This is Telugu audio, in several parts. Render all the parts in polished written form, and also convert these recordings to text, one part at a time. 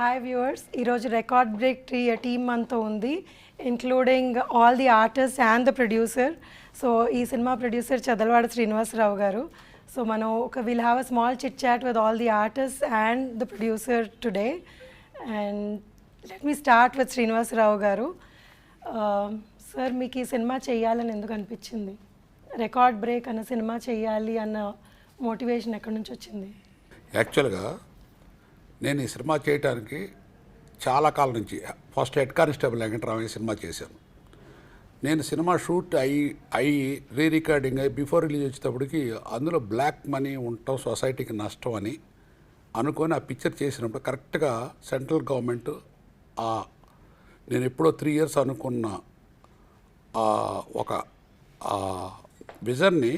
హాయ్ వ్యూవర్స్, ఈరోజు రికార్డ్ బ్రేక్ టీమ్ అంతా ఉంది, including all the artist and the producer. So ఈ సినిమా ప్రొడ్యూసర్ చదలవాడ శ్రీనివాసరావు గారు. సో మనం will have a small chit chat with all the artist and the producer today. And let me start with Srinivasarao గారు. సార్, మీకు ఈ సినిమా చేయాలని ఎందుకు అనిపించింది? రికార్డ్ బ్రేక్ అన్న సినిమా చేయాలి అన్న మోటివేషన్ ఎక్కడి నుంచి వచ్చింది? యాక్చువల్గా నేను ఈ సినిమా చేయడానికి చాలా కాలం నుంచి first head constable Venkataramayya cinema చేశాను. నేను సినిమా షూట్ అయ్యి రీ రికార్డింగ్ అయ్యి బిఫోర్ రిలీజ్ వచ్చేటప్పటికి అందులో బ్లాక్ మనీ ఉండటం సొసైటీకి నష్టం అని అనుకొని ఆ పిక్చర్ చేసినప్పుడు కరెక్ట్గా సెంట్రల్ గవర్నమెంట్ నేను ఎప్పుడో 3 years అనుకున్న ఒక విజన్ని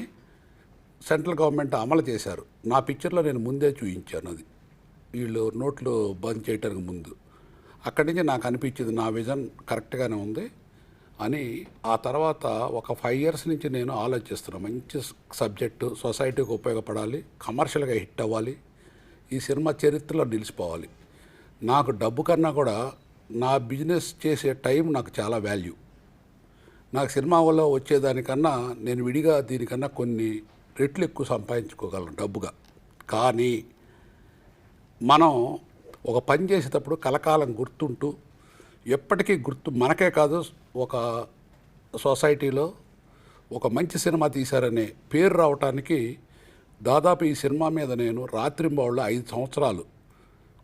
సెంట్రల్ గవర్నమెంట్ అమలు చేశారు. నా పిక్చర్లో నేను ముందే చూపించాను. అది వీళ్ళు నోట్లు బంద్ చేయడానికి ముందు అక్కడి నుంచి నాకు అనిపించింది నా విజన్ కరెక్ట్గానే ఉంది అని. ఆ తర్వాత ఒక 5 years నుంచి నేను ఆలోచిస్తున్నాను. మంచి సబ్జెక్టు, సొసైటీకి ఉపయోగపడాలి, కమర్షియల్గా హిట్ అవ్వాలి, ఈ సినిమా చరిత్రలో నిలిచిపోవాలి. నాకు డబ్బు కన్నా కూడా నా బిజినెస్ చేసే టైం నాకు చాలా వాల్యూ. నాకు సినిమా వల్ల వచ్చేదానికన్నా నేను విడిగా దీనికన్నా కొన్ని రెట్లు ఎక్కువ సంపాదించుకోగలను డబ్బుగా. కానీ మనం ఒక పని చేసేటప్పుడు కలకాలం గుర్తుంటూ ఎప్పటికీ మనకే కాదు, ఒక సొసైటీలో ఒక మంచి సినిమా తీశారనే పేరు రావటానికి దాదాపు ఈ సినిమా మీద నేను రాత్రింబవళ్ళు 5 సంవత్సరాలు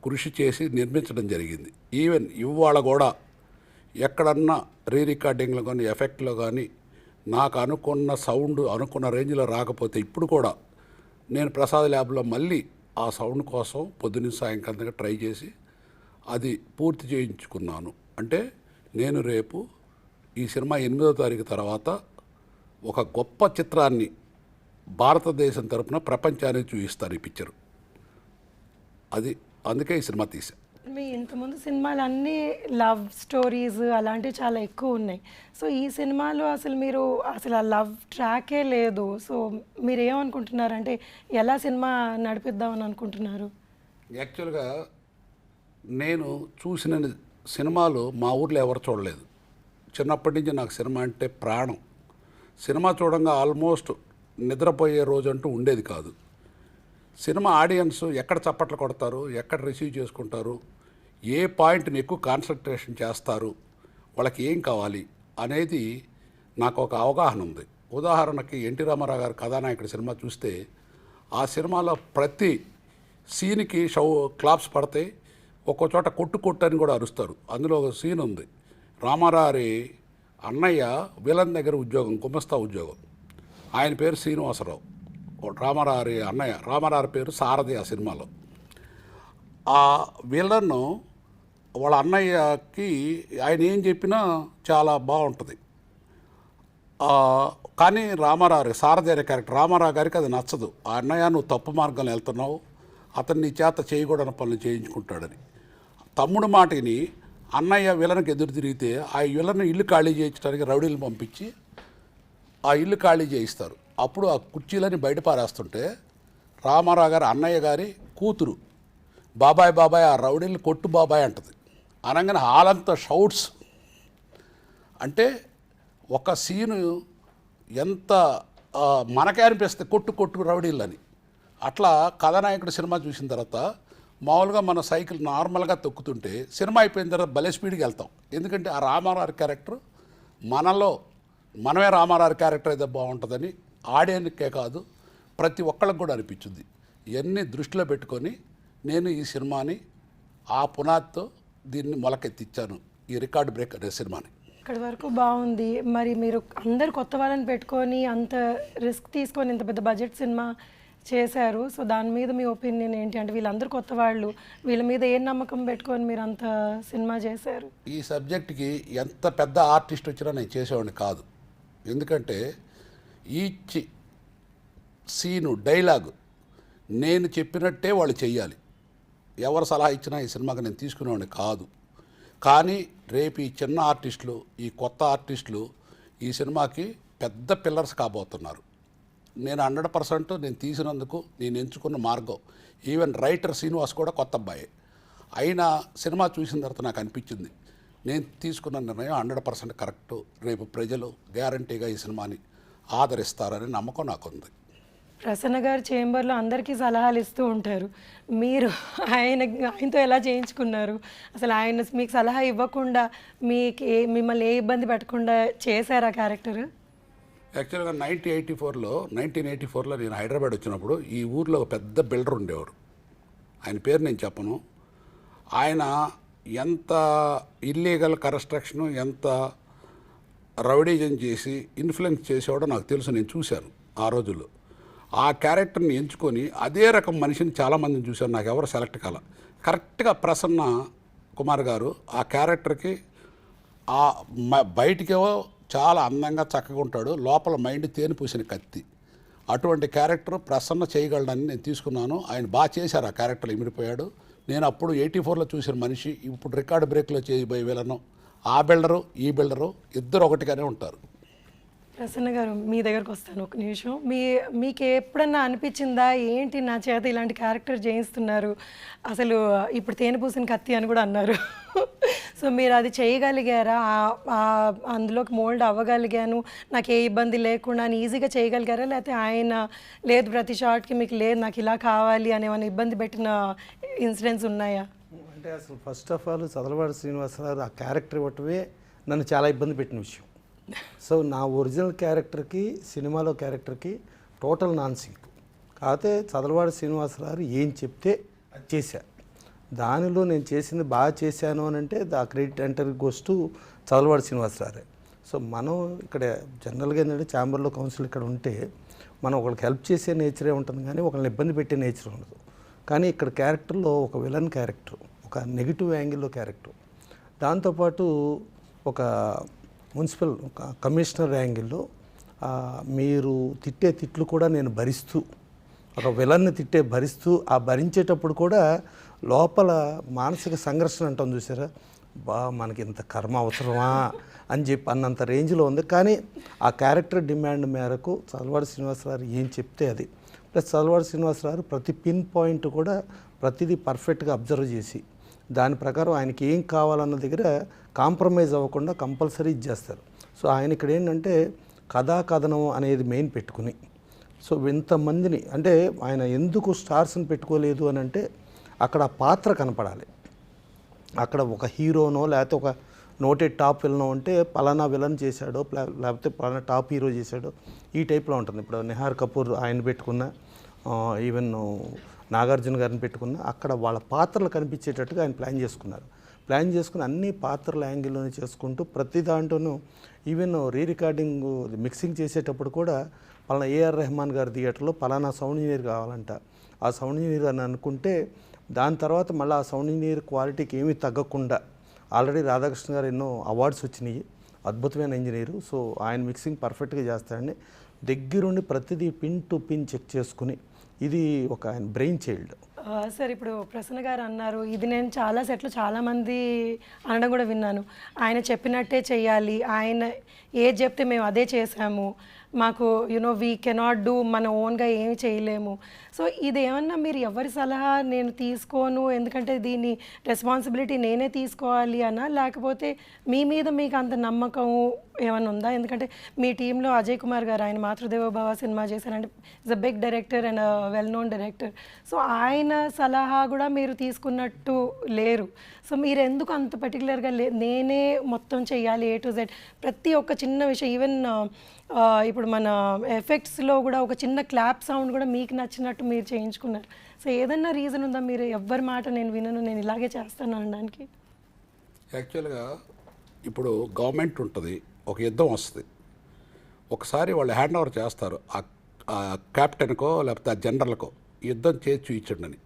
కృషి చేసి నిర్మించడం జరిగింది. ఈవెన్ ఇవాళ కూడా ఎక్కడన్నా రీ రికార్డింగ్లో కానీ ఎఫెక్ట్లో కానీ నాకు అనుకున్న సౌండ్ అనుకున్న రేంజ్లో రాకపోతే ఇప్పుడు కూడా నేను ప్రసాద్ ల్యాబ్లో మళ్ళీ ఆ సౌండ్ కోసం పొద్దున్న సాయంకాలం ట్రై చేసి అది పూర్తి చేయించుకున్నాను. అంటే నేను రేపు ఈ సినిమా 8వ తారీఖు తర్వాత ఒక గొప్ప చిత్రాన్ని భారతదేశం తరపున ప్రపంచానికి చూపిస్తాను ఈ పిక్చరు. అది అందుకే ఈ సినిమా తీశాను. మీ ఇంతకుముందు సినిమాలు అన్నీ లవ్ స్టోరీస్ అలాంటివి చాలా ఎక్కువ ఉన్నాయి. సో ఈ సినిమాలో మీరు అసలు ఆ లవ్ ట్రాకే లేదు. సో మీరు ఏమనుకుంటున్నారంటే ఎలా సినిమా నడిపిద్దామని అనుకుంటున్నారు? యాక్చువల్గా నేను చూసిన సినిమాలు మా ఊర్లో ఎవరు చూడలేదు. చిన్నప్పటి నుంచి నాకు సినిమా అంటే ప్రాణం. సినిమా చూడంగా ఆల్మోస్ట్ నిద్రపోయే రోజు అంటూ ఉండేది కాదు. సినిమా ఆడియన్స్ ఎక్కడ చప్పట్లు కొడతారు, ఎక్కడ రిసీవ్ చేసుకుంటారు, ఏ పాయింట్ని ఎక్కువ కాన్సన్ట్రేషన్ చేస్తారు, వాళ్ళకి ఏం కావాలి అనేది నాకు ఒక అవగాహన ఉంది. ఉదాహరణకి ఎన్టీ రామారావు గారి కథానాయకుడి సినిమా చూస్తే ఆ సినిమాలో ప్రతి సీన్కి క్లాప్స్ పడతాయి, ఒక్కో చోట కొట్టు అని కూడా అరుస్తారు. అందులో ఒక సీన్ ఉంది, రామారావు అన్నయ్య విలన్ దగ్గర ఉద్యోగం, గుమస్తా ఉద్యోగం. ఆయన పేరు శ్రీనివాసరావు, రామారావు అన్నయ్య. రామారావు పేరు సారథి. ఆ సినిమాలో ఆ విలన్ వాళ్ళ అన్నయ్యకి ఆయన ఏం చెప్పినా చాలా బాగుంటుంది. కానీ రామారావు సారథి అనే క్యారెక్టర్ రామారావు గారికి అది నచ్చదు. ఆ అన్నయ్య నువ్వు తప్పు మార్గంలో వెళ్తున్నావు, అతన్ని చేత చేయకూడని పనులు చేయించుకుంటాడని. తమ్ముడు మాటని అన్నయ్య విలన్కి ఎదురు తిరిగితే ఆ విలన్ ఇల్లు ఖాళీ చేయించడానికి రౌడీలు పంపించి ఆ ఇల్లు ఖాళీ చేయిస్తారు. అప్పుడు ఆ కుర్చీలని బయట పారేస్తుంటే రామారావు గారు అన్నయ్య గారి కూతురు బాబాయ్ బాబాయ్ ఆ రౌడీని కొట్టు బాబాయ్ అంటది. అనగానే హాలంతా షౌట్స్. అంటే ఒక సీను ఎంత మనకే అనిపిస్తుంది కొట్టు రౌడీలని. అట్లా కథానాయకుడు సినిమా చూసిన తర్వాత మామూలుగా మన సైకిల్ నార్మల్గా తొక్కుతుంటే సినిమా అయిపోయిన తర్వాత భలే స్పీడ్కి వెళ్తాం. ఎందుకంటే ఆ రామారావు క్యారెక్టర్ మనమే రామారావు క్యారెక్టర్ అయితే బాగుంటుందని ఆడియన్కే కాదు ప్రతి ఒక్కళ్ళకి కూడా అనిపించింది. ఇవన్నీ దృష్టిలో పెట్టుకొని నేను ఈ సినిమాని ఆ పునాదితో దీన్ని మొలకెత్తిచ్చాను, ఈ రికార్డ్ బ్రేక్ అనే సినిమాని. ఇక్కడి వరకు బాగుంది. మరి మీరు అందరు కొత్త వాళ్ళని పెట్టుకొని అంత రిస్క్ తీసుకొని ఇంత పెద్ద బడ్జెట్ సినిమా చేశారు. సో దాని మీద మీ ఒపీనియన్ ఏంటి? అంటే వీళ్ళందరూ కొత్త వాళ్ళు, వీళ్ళ మీద ఏం నమ్మకం పెట్టుకొని మీరు అంత సినిమా చేశారు? ఈ సబ్జెక్ట్కి ఎంత పెద్ద ఆర్టిస్ట్ వచ్చినా నేను చేసేవాడిని కాదు. ఎందుకంటే ఈచ్ సీను డైలాగు నేను చెప్పినట్టే వాళ్ళు చెయ్యాలి. ఎవరు సలహా ఇచ్చినా ఈ సినిమాకి నేను తీసుకునేవాడిని కాదు. కానీ రేపు ఈ చిన్న ఆర్టిస్టులు, ఈ కొత్త ఆర్టిస్టులు ఈ సినిమాకి పెద్ద పిల్లర్స్ కాబోతున్నారు. నేను 100% నేను తీసినందుకు నేను ఎంచుకున్న మార్గం. ఈవెన్ రైటర్ శ్రీనివాస్ కూడా కొత్త అబ్బాయి. అయినా సినిమా చూసిన తర్వాత నాకు అనిపించింది నేను తీసుకున్న నిర్ణయం 100% కరెక్టు. రేపు ప్రజలు గ్యారంటీగా ఈ సినిమాని ఆదరిస్తారని నమ్మకం నాకుంది. ప్రసన్న గారు చేంబర్లో అందరికీ సలహాలు ఇస్తూ ఉంటారు. మీరు ఆయనతో ఎలా చేయించుకున్నారు? అసలు ఆయన మీకు సలహా ఇవ్వకుండా మిమ్మల్ని ఏ ఇబ్బంది పెట్టకుండా చేశారు ఆ క్యారెక్టర్? యాక్చువల్గా 1984లో నేను హైదరాబాద్ వచ్చినప్పుడు ఈ ఊర్లో ఒక పెద్ద బిల్డర్ ఉండేవారు. ఆయన పేరు నేను చెప్పను. ఆయన ఎంత ఇల్లీగల్ కన్స్ట్రక్షను, ఎంత రౌడీజం చేసి ఇన్ఫ్లుయెన్స్ చేసేవాడో నాకు తెలుసు, నేను చూశాను ఆ రోజుల్లో. ఆ క్యారెక్టర్ని ఎంచుకొని అదే రకం మనిషిని చాలామందిని చూశాను, నాకు ఎవరు సెలెక్ట్ కాల. కరెక్ట్గా ప్రసన్న కుమార్ గారు ఆ క్యారెక్టర్కి బయటికేవో చాలా అందంగా చక్కగా ఉంటాడు, లోపల మైండ్ తేనె పూసిన కత్తి. అటువంటి క్యారెక్టర్ ప్రసన్న చేయగలడని నేను తీసుకున్నాను. ఆయన బాగా చేశారు, ఆ క్యారెక్టర్ ఇమిడిపోయాడు. నేను అప్పుడు 84లో చూసిన మనిషి ఇప్పుడు రికార్డ్ బ్రేక్లో చేయబోయే విలను. ఆ బిల్డరు ఈ బిల్డరు ఇద్దరు ఒకటిగానే ఉంటారు. ప్రసన్న గారు మీ దగ్గరకు వస్తాను ఒక నిమిషం. మీకు ఎప్పుడన్నా అనిపించిందా ఏంటి నా చేత ఇలాంటి క్యారెక్టర్ చేయిస్తున్నారు, అసలు ఇప్పుడు తేనె పూసిన కత్తి అని కూడా అన్నారు. సో మీరు అది చేయగలిగారా? అందులోకి మోల్డ్ అవ్వగలిగాను, నాకు ఏ ఇబ్బంది లేకుండా అని ఈజీగా చేయగలిగారా? లేకపోతే ఆయన లేదు ప్రతి షార్ట్కి మీకు లేదు నాకు ఇలా కావాలి అని ఏమైనా ఇబ్బంది పెట్టిన ఇన్సిడెంట్స్ ఉన్నాయా? అంటే అసలు first of all Chadalavada Srinivasarao ఆ క్యారెక్టర్ ఇవ్వటమే నన్ను చాలా ఇబ్బంది పెట్టిన విషయం. సో నా ఒరిజినల్ క్యారెక్టర్కి సినిమాలో క్యారెక్టర్కి టోటల్ నాన్ సింక్. కాకపోతే చదలవాడ శ్రీనివాసరావు ఏం చెప్తే అది చేశా. దానిలో నేను చేసింది బాగా చేశాను అని అంటే the credit enter goes to Chadalavada Srinivasarao. So మనం ఇక్కడ జనరల్గా ఏంటంటే ఛాంబర్లో కౌన్సిల్ ఇక్కడ ఉంటే మనం ఒకరికి హెల్ప్ చేసే నేచరే ఉంటుంది కానీ ఒకరిని ఇబ్బంది పెట్టే నేచర్ ఉండదు. కానీ ఇక్కడ క్యారెక్టర్లో ఒక విలన్ క్యారెక్టర్, ఒక నెగిటివ్ యాంగిల్లో క్యారెక్టర్, దాంతోపాటు ఒక మున్సిపల్ కమిషనర్ యాంగిల్లో మీరు తిట్టే తిట్లు కూడా నేను భరిస్తూ, ఒక విలన్ని భరిస్తూ ఆ భరించేటప్పుడు కూడా లోపల మానసిక సంఘర్షణ అంటాం చూసారా, మనకి ఇంత కర్మ అవసరమా అని చెప్పి అన్నంత రేంజ్లో ఉంది. కానీ ఆ క్యారెక్టర్ డిమాండ్ మేరకు చదలవాడ శ్రీనివాసరావు ఏం చెప్తే అది, ప్లస్ చదలవాడ శ్రీనివాసరావు ప్రతి పిన్ పాయింట్ కూడా ప్రతిదీ పర్ఫెక్ట్గా అబ్జర్వ్ చేసి దాని ప్రకారం ఆయనకి ఏం కావాలన్న దగ్గర కాంప్రమైజ్ అవ్వకుండా కంపల్సరీ ఇచ్చేస్తారు. సో ఆయన ఇక్కడ ఏంటంటే కథనం అనేది మెయిన్ పెట్టుకుని, సో ఇంతమందిని అంటే ఆయన ఎందుకు స్టార్స్ని పెట్టుకోలేదు అని అంటే అక్కడ పాత్ర కనపడాలి. అక్కడ ఒక హీరోనో లేకపోతే ఒక నోటెడ్ టాప్ విలనో అంటే పలానా విలన్ చేశాడో లేకపోతే పలానా టాప్ హీరో చేశాడో ఈ టైప్లో ఉంటుంది. ఇప్పుడు నిహార్ కపూర్ ఆయన పెట్టుకున్న, ఈవెన్ నాగార్జున గారిని పెట్టుకున్న, అక్కడ వాళ్ళ పాత్రలు కనిపించేటట్టుగా ఆయన ప్లాన్ చేసుకుని అన్ని పాత్రల యాంగిల్లోనే చేసుకుంటూ ప్రతి దాంట్లోనూ ఈవెన్ రికార్డింగ్ మిక్సింగ్ చేసేటప్పుడు కూడా పలానా ఏఆర్ రెహమాన్ గారి థియేటర్లో పలానా సౌండ్ ఇంజనీర్ కావాలంట, ఆ సౌండ్ ఇంజనీర్ అని అనుకుంటే దాని తర్వాత మళ్ళీ ఆ సౌండ్ ఇంజనీర్ క్వాలిటీకి ఏమీ తగ్గకుండా ఆల్రెడీ రాధాకృష్ణ గారు ఎన్నో అవార్డ్స్ వచ్చినాయి, అద్భుతమైన ఇంజనీరు. సో ఆయన మిక్సింగ్ పర్ఫెక్ట్గా చేస్తాడని దగ్గరుండి ప్రతిదీ పిన్ టు పిన్ చెక్ చేసుకుని ఇది ఒక ఆయన బ్రెయిన్ చైల్డ్. సార్ ఇప్పుడు ప్రసన్న గారు అన్నారు, ఇది నేను చాలా సెట్లు చాలామంది అనడం కూడా విన్నాను, ఆయన చెప్పినట్టే చెయ్యాలి, ఆయన ఏది చెప్తే మేము అదే చేసాము, మాకు వీ కెనాట్ డూ, మన ఓన్గా ఏమి చేయలేము. సో ఇదేమన్నా మీరు ఎవరి సలహా నేను తీసుకోను, ఎందుకంటే దీన్ని రెస్పాన్సిబిలిటీ నేనే తీసుకోవాలి అన్నా, లేకపోతే మీ మీద మీకు అంత నమ్మకం ఏమైనా ఉందా? ఎందుకంటే మీ టీంలో అజయ్ కుమార్ గారు, ఆయన మాతృదేవో భవ సినిమా చేశారంటే is a big director and well known director. So ఆయన సలహా కూడా మీరు తీసుకున్నట్టు లేరు. సో మీరు ఎందుకు అంత పర్టికులర్గా నేనే మొత్తం చెయ్యాలి A to Z, ప్రతి ఒక్క చిన్న విషయం, ఈవెన్ ఇప్పుడు మన ఎఫెక్ట్స్లో కూడా ఒక చిన్న క్లాప్ సౌండ్ కూడా మీకు నచ్చినట్టు మీరు చేయించుకున్నారు. సో ఏదన్నా రీజన్ ఉందా మీరు ఎవ్వరి మాట నేను వినను, నేను ఇలాగే చేస్తాను అనడానికి? యాక్చువల్గా ఇప్పుడు గవర్నమెంట్ ఉంటుంది, ఒక యుద్ధం వస్తుంది, ఒకసారి వాళ్ళు హ్యాండ్ ఓవర్ చేస్తారు ఆ క్యాప్టెన్కో లేకపోతే ఆ జనరల్కో యుద్ధం చేసి చూయించండి అని.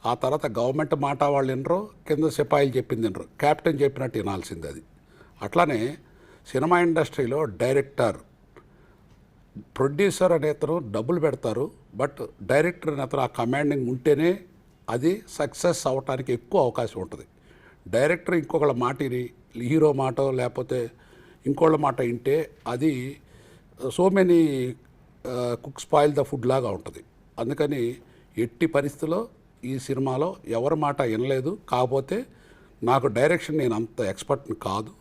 ఆ తర్వాత గవర్నమెంట్ మాట వాళ్ళు వినరు, కింద సిపాయిలు చెప్పింది వినరు, క్యాప్టెన్ చెప్పినట్టు వినాల్సింది అది. అట్లానే సినిమా ఇండస్ట్రీలో డైరెక్టర్, ప్రొడ్యూసర్ అనే అతను డబ్బులు పెడతారు, బట్ డైరెక్టర్ అనే అతను ఆ కమాండింగ్ ఉంటేనే అది సక్సెస్ అవ్వటానికి ఎక్కువ అవకాశం ఉంటుంది. డైరెక్టర్ ఇంకొకళ్ళ మాటిని, హీరో మాట లేకపోతే ఇంకోళ్ళ మాట వింటే అది so many cook spoil the food లాగా ఉంటుంది. అందుకని ఎట్టి పరిస్థితుల్లో ఈ సినిమాలో ఎవరి మాట వినలేదు. కాకపోతే నాకు డైరెక్షన్ నేను అంత ఎక్స్పర్ట్ని కాదు.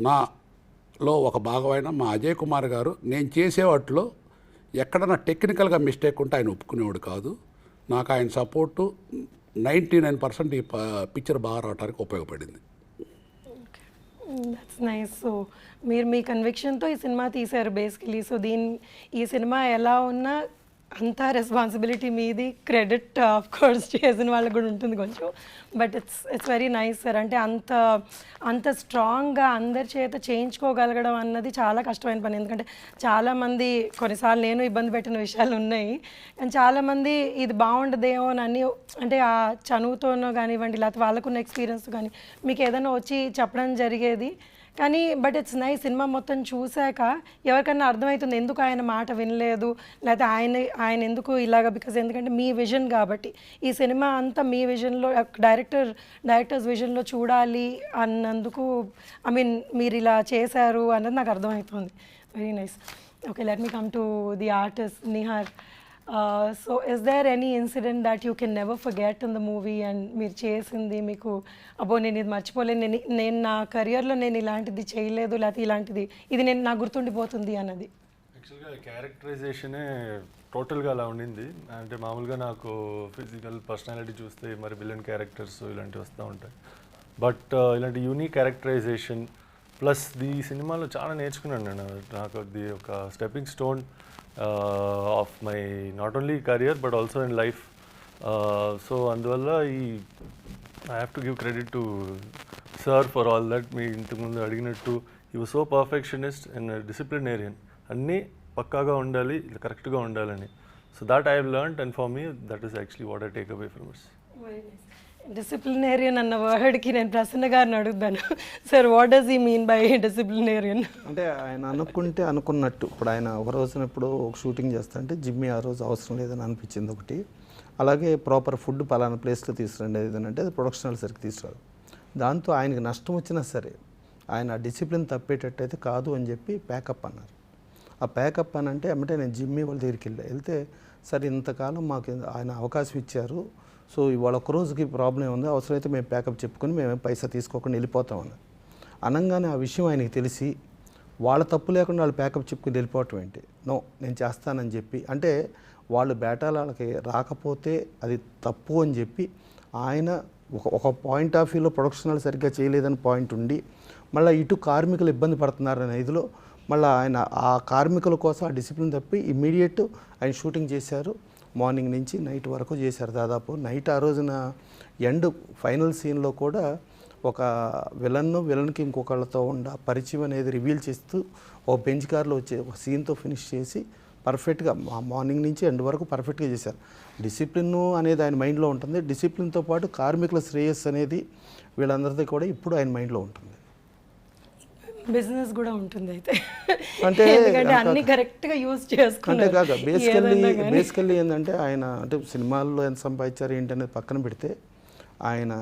నాలో ఒక భాగమైన మా అజయ్ కుమార్ గారు నేను చేసే వాటిలో ఎక్కడన్నా టెక్నికల్గా మిస్టేక్ ఉంటే ఆయన ఒప్పుకునేవాడు కాదు. నాకు ఆయన సపోర్టు 99% ఈ పిక్చర్ బాగా రావడానికి ఉపయోగపడింది. That's nice. సో మీరు మీ కన్విక్షన్తో ఈ సినిమా తీశారు బేసికలీ. సో ఈ సినిమా ఎలా ఉన్నా అంతా రెస్పాన్సిబిలిటీ మీది, క్రెడిట్ ఆఫ్ కోర్స్ చేసిన వాళ్ళకి కూడా ఉంటుంది కొంచెం. But it's very nice sir. అంటే అంత స్ట్రాంగ్గా అందరి చేత చేయించుకోగలగడం అన్నది చాలా కష్టమైన పని. ఎందుకంటే చాలామంది, కొన్నిసార్లు నేను ఇబ్బంది పెట్టిన విషయాలు ఉన్నాయి, కానీ చాలామంది ఇది బాగుండదేమో అని అంటే ఆ చనువుతోనో కానివ్వండి, లేకపోతే వాళ్ళకున్న ఎక్స్పీరియన్స్ కానీ మీకు ఏదైనా వచ్చి చెప్పడం జరిగేది. కానీ బట్ ఇట్స్ నైస్, సినిమా మొత్తం చూశాక ఎవరికన్నా అర్థమవుతుంది ఎందుకు ఆయన మాట వినలేదు, లేకపోతే ఆయన ఎందుకు ఇలాగ. ఎందుకంటే మీ విజన్ కాబట్టి ఈ సినిమా అంతా మీ విజన్లో, డైరెక్టర్స్ విజన్లో చూడాలి అన్నందుకు మీరు ఇలా చేశారు అన్నది నాకు అర్థమవుతుంది. Very nice. Okay, let me come to the artist Nihar. So is there any incident that you can never forget in the movie and మీరు చేసింది మీకు అబ్బో నేను ఇది మర్చిపోలేను, నేను నా కెరియర్లో నేను ఇలాంటిది చేయలేదు, లేకపోతే ఇది నాకు గుర్తుండిపోతుంది అన్నది? యాక్చువల్గా క్యారెక్టరైజేషనే టోటల్గా అలా ఉండింది. అంటే మామూలుగా నాకు ఫిజికల్ పర్సనాలిటీ చూస్తే మరి విలన్ క్యారెక్టర్స్ ఇలాంటివి వస్తూ ఉంటాయి. బట్ ఇలాంటి యూనిక్ క్యారెక్టరైజేషన్ ప్లస్ ఈ సినిమాలో చాలా నేర్చుకున్నాను నేను. నాకు అది ఒక stepping stone of my not only career but also in life. So అందువల్ల I have to give credit to sir for all that. మీ ఇంతకుముందు అడిగినట్టు he was so perfectionist and disciplinarian. అన్నీ పక్కాగా ఉండాలి, కరెక్ట్గా ఉండాలని. So that I have learned and for me that is actually what I take away from it. Disciplinarian అన్న వర్డ్కి నేను ప్రసన్న గారిని అడుగుతాను. Sir, what does he mean by disciplinarian? అంటే ఆయన అనుకుంటే అనుకున్నట్టు. ఇప్పుడు ఆయన ఒక రోజున ఇప్పుడు ఒక షూటింగ్ చేస్తా అంటే జిమ్మి ఆ రోజు అవసరం లేదని అనిపించింది ఒకటి. అలాగే ప్రాపర్ ఫుడ్ పలానా ప్లేస్లో తీసుకురండి ఏదైనా అంటే అది ప్రొడక్షనల్ సరికి తీసుకురాదు. దాంతో ఆయనకి నష్టం వచ్చినా సరే ఆయన డిసిప్లిన్ తప్పేటట్టయితే కాదు అని చెప్పి ప్యాకప్ అన్నారు. ఆ ప్యాకప్ అని అంటే ఏమంటే నేను జిమ్మి వాళ్ళ దగ్గరికి వెళ్తే సరే ఇంతకాలం మాకు ఆయన అవకాశం ఇచ్చారు, సో ఇవాళ ఒక రోజుకి ప్రాబ్లం ఉంది, అవసరమైతే మేము ప్యాకప్ చెప్పుకొని మేము పైసా తీసుకోకుండా వెళ్ళిపోతామని అనగానే ఆ విషయం ఆయనకి తెలిసి వాళ్ళ తప్పు లేకుండా వాళ్ళు ప్యాకప్ చెప్పుకొని వెళ్ళిపోవటం ఏంటి, నో నేను చేస్తానని చెప్పి, అంటే వాళ్ళు బేటాలకి రాకపోతే అది తప్పు అని చెప్పి ఆయన ఒక పాయింట్ ఆఫ్ వ్యూలో ప్రొడక్షనల్ సరిగ్గా చేయలేదని పాయింట్ ఉండి మళ్ళీ ఇటు కార్మికులు ఇబ్బంది పడుతున్నారనే ఇదిలో మళ్ళీ ఆయన ఆ కార్మికుల కోసం ఆ డిసిప్లిన్ తప్పి ఇమ్మీడియట్ ఆయన షూటింగ్ చేశారు. మార్నింగ్ నుంచి నైట్ వరకు చేశారు. దాదాపు నైట్ ఆ రోజున ఫైనల్ సీన్లో కూడా ఒక విలన్కి ఇంకొకళ్ళతో పరిచయం అనేది రివీల్ చేస్తూ ఒక బెంచ్ కార్లో వచ్చే ఒక సీన్తో ఫినిష్ చేసి పర్ఫెక్ట్గా మార్నింగ్ నుంచి ఎండ్ వరకు పర్ఫెక్ట్గా చేశారు. డిసిప్లిన్ అనేది ఆయన మైండ్లో ఉంటుంది. డిసిప్లిన్తో పాటు కార్మికుల శ్రేయస్సు అనేది వీళ్ళందరిది కూడా ఇప్పుడు ఆయన మైండ్లో ఉంటుంది. బిజినెస్ కూడా ఉంటుంది అయితే, అంటే అన్ని కరెక్ట్గా యూజ్ చేసుకుంటే అంటే కాక బేసికల్లీ ఏంటంటే ఆయన అంటే సినిమాల్లో ఎంత సంపాదించారు ఏంటి అనేది పక్కన పెడితే ఆయన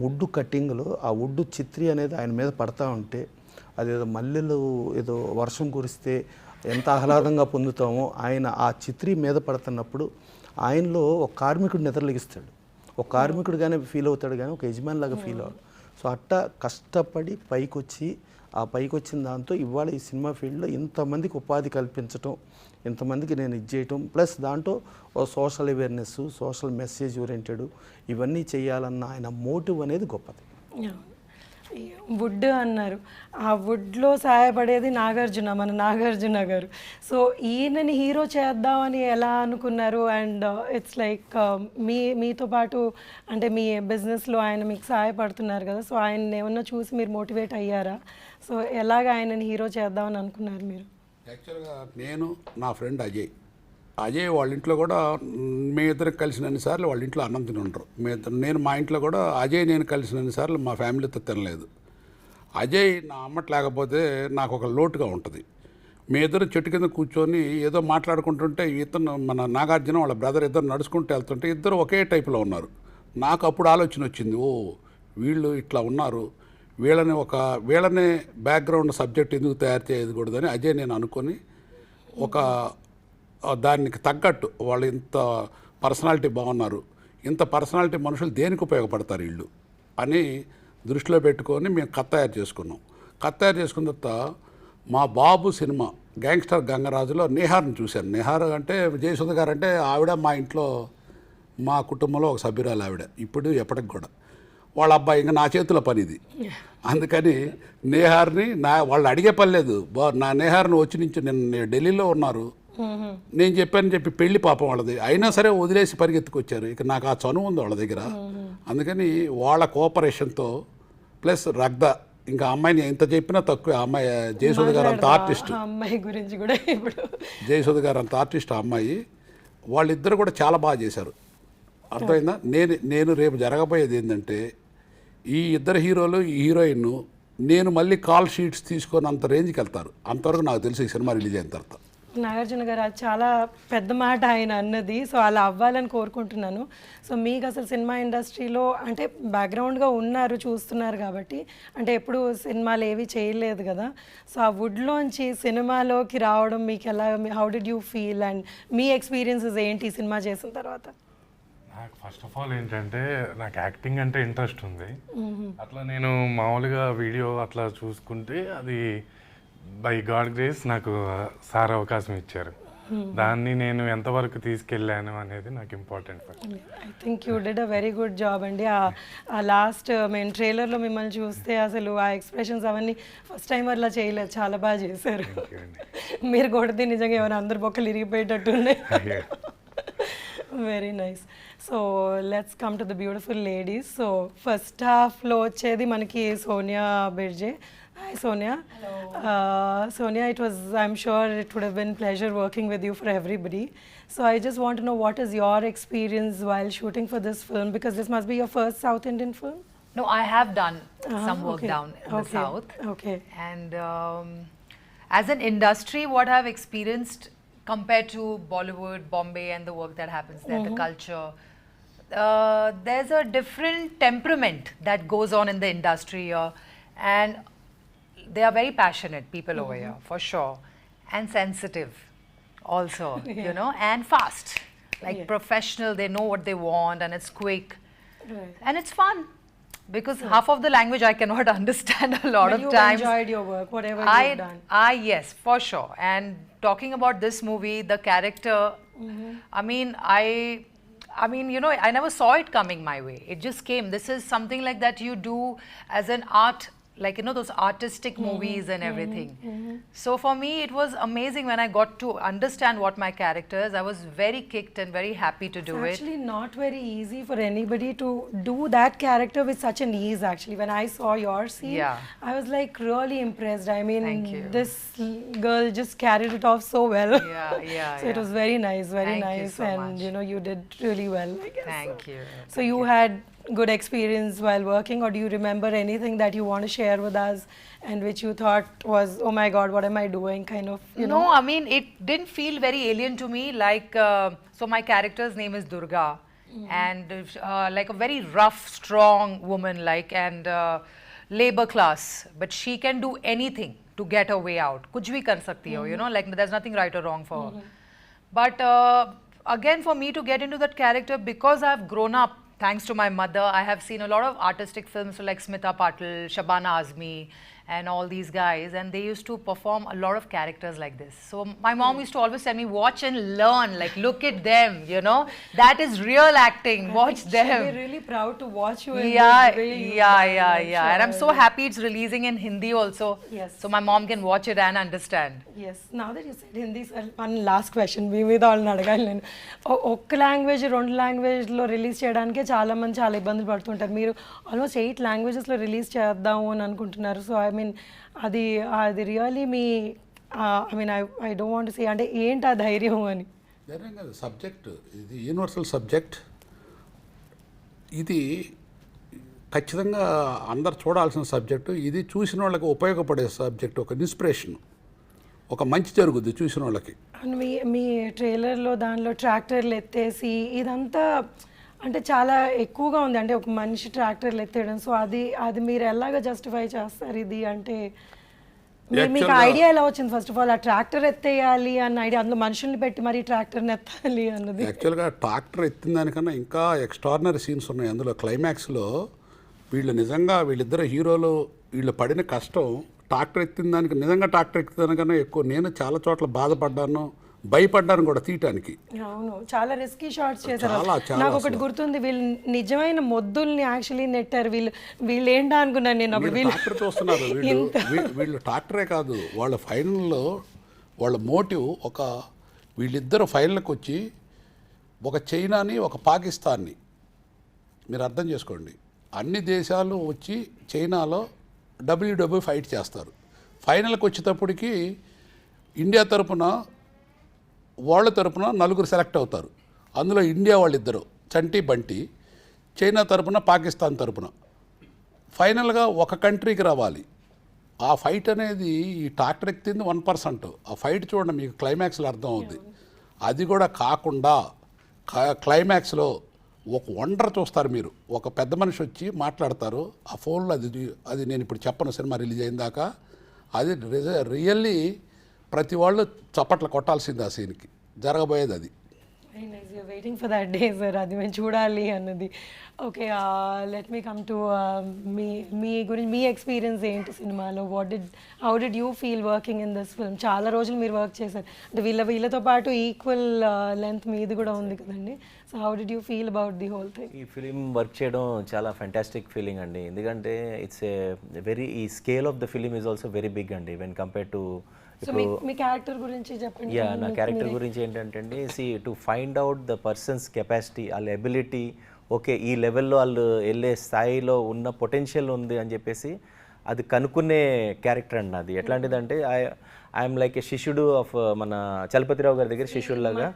వుడ్ కట్టింగ్లో ఆ వుడ్ చిత్రి అనేది ఆయన మీద పడతా ఉంటే అదేదో మల్లెలు ఏదో వర్షం కురిస్తే ఎంత ఆహ్లాదంగా పొందుతామో ఆయన ఆ చిత్రి మీద పడుతున్నప్పుడు ఆయనలో ఒక కార్మికుడు నిద్రలేగిస్తాడు, ఒక కార్మికుడుగానే ఫీల్ అవుతాడు కానీ ఒక యజమాని లాగా ఫీల్ అవ్వడు. సో అట్టా కష్టపడి పైకొచ్చి ఆ పైకి వచ్చిన దాంతో ఇవాళ ఈ సినిమా ఫీల్డ్లో ఇంతమందికి ఉపాధి కల్పించడం, ఇంతమందికి నేను ఇది చేయటం, ప్లస్ దాంట్లో social awareness, social message oriented ఇవన్నీ చేయాలన్న ఆయన మోటివ్ అనేది గొప్పది. వుడ్ అన్నారు, ఆ వుడ్లో సహాయపడేది మన నాగార్జున గారు. సో ఈయనని హీరో చేద్దామని ఎలా అనుకున్నారు? అండ్ ఇట్స్ లైక్ మీతో పాటు అంటే మీ బిజినెస్లో ఆయన మీకు సహాయపడుతున్నారు కదా, సో ఆయన ఏమన్నా చూసి మీరు మోటివేట్ అయ్యారా? సో ఎలాగ ఆయనని హీరో చేద్దామని అనుకున్నారు మీరు? యాక్చువల్గా నేను నా ఫ్రెండ్ అజయ్ వాళ్ళ ఇంట్లో కూడా మీ ఇద్దరికి కలిసినన్నిసార్లు వాళ్ళ ఇంట్లో అన్నం తిని ఉండరు. నేను మా ఇంట్లో కూడా నేను కలిసినన్నిసార్లు మా ఫ్యామిలీతో తినలేదు. అజయ్ నా అమ్మట లేకపోతే నాకు ఒక లోటుగా ఉంటుంది. మీ ఇద్దరు చెట్టు కింద కూర్చొని ఏదో మాట్లాడుకుంటుంటే ఇతను మన నాగార్జున వాళ్ళ బ్రదర్ ఇద్దరు నడుచుకుంటూ వెళ్తుంటే ఇద్దరు ఒకే టైప్లో ఉన్నారు. నాకు అప్పుడు ఆలోచన వచ్చింది, ఓ వీళ్ళు ఇట్లా ఉన్నారు, వీళ్ళనే బ్యాక్గ్రౌండ్ సబ్జెక్ట్ ఎందుకు తయారు చేయకూడదని అజయ్ నేను అనుకొని దానికి తగ్గట్టు వాళ్ళు ఇంత పర్సనాలిటీ బాగున్నారు, ఇంత పర్సనాలిటీ మనుషులు దేనికి ఉపయోగపడతారు వీళ్ళు అని దృష్టిలో పెట్టుకొని మేము కథ తయారు చేసుకున్నాం. కథ తయారు చేసుకున్న తర్వాత మా బాబు సినిమా గ్యాంగ్స్టర్ గంగరాజులో నిహార్ని చూశాను. నిహార్ అంటే జయసుధ గారు అంటే ఆవిడ మా ఇంట్లో మా కుటుంబంలో ఒక సభ్యురాలు ఆవిడ, ఇప్పుడు ఎప్పటికి కూడా. వాళ్ళ అబ్బాయి ఇంకా నా చేతుల పని ఇది. అందుకని నేహార్ని వాళ్ళు అడిగే పని లేదు. నా నేహార్ని వచ్చి నుంచి నిన్న ఢిల్లీలో ఉన్నారు, నేను చెప్పి పెళ్లి పాపం వాళ్ళది, అయినా సరే వదిలేసి పరిగెత్తుకొచ్చారు. ఇక నాకు ఆ చనువు ఉంది వాళ్ళ దగ్గర. అందుకని వాళ్ళ కోఆపరేషన్తో ప్లస్ రగ్ద, ఇంకా అమ్మాయిని ఎంత చెప్పినా తక్కువ. అమ్మాయి జయసుధ గారు అంత ఆర్టిస్ట్, అమ్మాయి గురించి కూడా ఇప్పుడు జయసుధ గారు అంత ఆర్టిస్ట్ ఆ అమ్మాయి. వాళ్ళిద్దరు కూడా చాలా బాగా చేశారు. అర్థమైందా? నేను రేపు జరగబోయేది ఏంటంటే ఈ ఇద్దరు హీరోలు ఈ హీరోయిన్ నేను మళ్ళీ కాల్ షీట్స్ తీసుకొని అంత రేంజ్కి వెళ్తారు. అంతవరకు నాకు తెలిసి ఈ సినిమా రిలీజ్ అయిన తర్వాత. నాగార్జున గారు అది చాలా పెద్ద మాట ఆయన అన్నది. సో అలా అవ్వాలని కోరుకుంటున్నాను. సో మీకు అసలు సినిమా ఇండస్ట్రీలో అంటే బ్యాక్గ్రౌండ్గా ఉన్నారు, చూస్తున్నారు కాబట్టి, అంటే ఎప్పుడు సినిమాలు ఏవి చేయలేదు కదా. సో ఆ వుడ్లోంచి సినిమాలోకి రావడం మీకు ఎలా, how did you feel and me experiences ఏంటి ఈ సినిమా చేసిన తర్వాత? నాకు ఫస్ట్ ఆఫ్ ఆల్ ఏంటంటే నాకు యాక్టింగ్ అంటే ఇంట్రెస్ట్ ఉంది. అట్లా నేను మామూలుగా వీడియో అట్లా చూసుకుంటే అది బై గాడ్ గ్రేస్ నాకు సార్ అవకాశం ఇచ్చారు. దాన్ని నేను ఎంతవరకు తీసుకెళ్ళాను అనేది నాకు important. I think you did a very good job అండి. ఆ లాస్ట్ మేము ట్రైలర్లో మిమ్మల్ని చూస్తే అసలు ఆ ఎక్స్ప్రెషన్స్ అవన్నీ ఫస్ట్ టైం అట్లా చేయలేదు, చాలా బాగా చేశారు. మీరు కొడితే నిజంగా ఏమైనా అందరు బొక్కలు ఇరిగిపోయేటట్టున్నాయి. Very nice. So let's come to the beautiful ladies. So first హాఫ్లో వచ్చేది మనకి Sonia బిర్జే. Hi Sonia. Hello. Sonia, I'm sure it would have been pleasure working with you for everybody. So I just want to know, what is your experience while shooting for this film, because this must be your first South Indian film? No, I have done some work okay. down in the South. Okay. And as an industry, what I've experienced compared to Bollywood, Bombay and the work that happens there, the culture, there's a different temperament that goes on in the industry here. And they are very passionate people over here, for sure, and sensitive also, you know, and fast, like professional. They know what they want, and it's quick, and it's fun, because half of the language I cannot understand a lot but of you times. Enjoyed your work, whatever you've done. Yes, for sure. And talking about this movie, the character, I mean, you know, I never saw it coming my way. It just came. This is something like that you do as an art, like, you know, those artistic movies and everything. So for me, it was amazing when I got to understand what my character is. I was very kicked and very happy to do it. Actually not very easy for anybody to do that character with such an ease. Actually, when I saw your scene, I was like really impressed. I mean, Thank you. this girl just carried it off so well. So it was very nice, very Thank you nice. so And much. you know, you did really well, I guess. Thank you. So you had good experience while working, or do you remember anything that you want to share with us and which you thought was, oh my god, what am I doing, kind of, you know? No, I mean, it didn't feel very alien to me. Like, so my character's name is Durga, and like a very rough, strong woman, like, and labor class, but she can do anything to get her way out. Kuch bhi kar sakti ho, you know, like there's nothing right or wrong for her. But again, for me to get into that character, because I've grown up, thanks to my mother, I have seen a lot of artistic films, so like Smita Patil, Shabana Azmi, and all these guys, and they used to perform a lot of characters like this. So my mom used to always tell me, watch and learn, like look at them, you know, that is real acting, watch them. We're really proud to watch you in Yeah, this way you've done, I'm and I'm so sure. happy it's releasing in Hindi also. Yes. So my mom can watch it and understand. Yes, now that you said Hindi, sir, one last question మీ మీద వాళ్ళని అడగాలి నేను. ఒక్క లాంగ్వేజ్ 2 లాంగ్వేజ్లో రిలీజ్ చేయడానికే చాలా మంది చాలా ఇబ్బందులు పడుతుంటారు. మీరు ఆల్మోస్ట్ 8 లాంగ్వేజెస్లో రిలీజ్ చేద్దాము అని అనుకుంటున్నారు. సో ఐ మీన్ అది really me I mean I don't want to say, అంటే ఏంటి ఆ ధైర్యం అని? ధైర్యం కాదు, సబ్జెక్ట్ ఇది యూనివర్సల్ సబ్జెక్ట్. ఇది ఖచ్చితంగా అందరు చూడాల్సిన సబ్జెక్టు. ఇది చూసిన వాళ్ళకి ఉపయోగపడే సబ్జెక్ట్, ఒక ఇన్స్పిరేషన్, ఒక మంచి జరుగుద్ది చూసిన వాళ్ళకి. అండ్ మీ ట్రైలర్లో దానిలో ట్రాక్టర్లు ఎత్తేసి ఇదంతా అంటే చాలా ఎక్కువగా ఉంది, అంటే ఒక మనిషి ట్రాక్టర్లు ఎత్తేయడం. సో అది మీరు ఎలాగ జస్టిఫై చేస్తారు ఇది? అంటే మీకు ఐడియా ఎలా వచ్చింది ఫస్ట్ ఆఫ్ ఆల్ ఆ ట్రాక్టర్ ఎత్తేయాలి అన్న ఐడియా, అందులో మనుషుల్ని పెట్టి మరి ట్రాక్టర్ని ఎత్తాలి అన్నది? యాక్చువల్గా ట్రాక్టర్ ఎత్తిన దానికన్నా ఇంకా ఎక్స్ట్రాడినరీ సీన్స్ ఉన్నాయి అందులో. క్లైమాక్స్లో వీళ్ళు నిజంగా వీళ్ళిద్దరు హీరోలు వీళ్ళు పడిన కష్టం ట్రాక్టర్ ఎత్తిన దానికి, నిజంగా ట్రాక్టర్ ఎక్కిన దానికన్నా ఎక్కువ నేను చాలా చోట్ల బాధపడ్డాను, భయపడ్డాను కూడా తీయటానికి. అవును, చాలా రిస్కీ షాట్స్ చేశారు. చాలా నాకు ఒకటి గుర్తుంది, వీళ్ళు నిజమైన మొద్దుల్ని యాక్చువల్లీ నెట్టారు. వీళ్ళు ఏంటా అనుకున్నాను నేను అప్పుడు. ట్రాక్టర్ చూస్తున్నారు వీళ్ళు ట్రాక్టరే కాదు, వాళ్ళ ఫైనల్లో వాళ్ళ మోటివ్ వీళ్ళిద్దరు ఫైనల్కి వచ్చి ఒక చైనాని ఒక పాకిస్తాన్ని, మీరు అర్థం చేసుకోండి, అన్ని దేశాలు వచ్చి చైనాలో డబ్ల్యూడబ్ల్యూ ఫైట్ చేస్తారు. ఫైనల్కి వచ్చేటప్పటికి ఇండియా తరపున వాళ్ళ తరపున 4 సెలెక్ట్ అవుతారు. అందులో ఇండియా వాళ్ళిద్దరు చంటి బంటి, చైనా తరపున పాకిస్తాన్ తరపున. ఫైనల్గా ఒక కంట్రీకి రావాలి. ఆ ఫైట్ అనేది ఈ ట్రాక్టర్ ఎక్కింది 1%. ఆ ఫైట్ చూడండి మీకు క్లైమాక్స్లో అర్థం అవుద్ది. అది కూడా కాకుండా క్లైమాక్స్లో ఒక వండర్ చూస్తారు మీరు. ఒక పెద్ద మనిషి వచ్చి మాట్లాడతారు ఆ ఫోన్లో, అది నేను ఇప్పుడు చెప్పను, సినిమా రిలీజ్ అయిన దాకా. అది రియల్లీ ప్రతి వాళ్ళు చప్పట్లు కొట్టాల్సింది ఆ సీన్కి, జరగబోయేది అది. Waiting for that day sir, అది మేము చూడాలి అన్నది. Okay, let me come to మీ గురించి, మీ ఎక్స్పీరియన్స్ ఏంటి సినిమాలో? How did you feel working in this film? చాలా రోజులు మీరు వర్క్ చేశారు అంటే వీళ్ళతో పాటు ఈక్వల్ లెంత్ మీది కూడా ఉంది కదండి. So how did you feel about the whole thing? ఈ ఫిలిం వర్క్ చేయడం చాలా ఫెంటాస్టిక్ ఫీలింగ్ అండి. ఎందుకంటే ఇట్స్ ఈ scale of the film is also very big అండి వెన్ కంపేర్ టు. సో మీ క్యారెక్టర్ గురించి చెప్పండి. యా, నా క్యారెక్టర్ గురించి ఏంటంటే అండి, to find out the person's capacity, వాళ్ళ ఎబిలిటీ, ఓకే ఈ లెవెల్లో వాళ్ళు వెళ్ళే స్థాయిలో ఉన్న పొటెన్షియల్ ఉంది అని చెప్పేసి అది కనుక్కునే క్యారెక్టర్ అండి అది. ఎట్లాంటిదంటే ఐఎమ్ లైక్ ఏ శిష్యుడు ఆఫ్ మన చలపతిరావు గారి దగ్గర శిష్యుడిలాగా.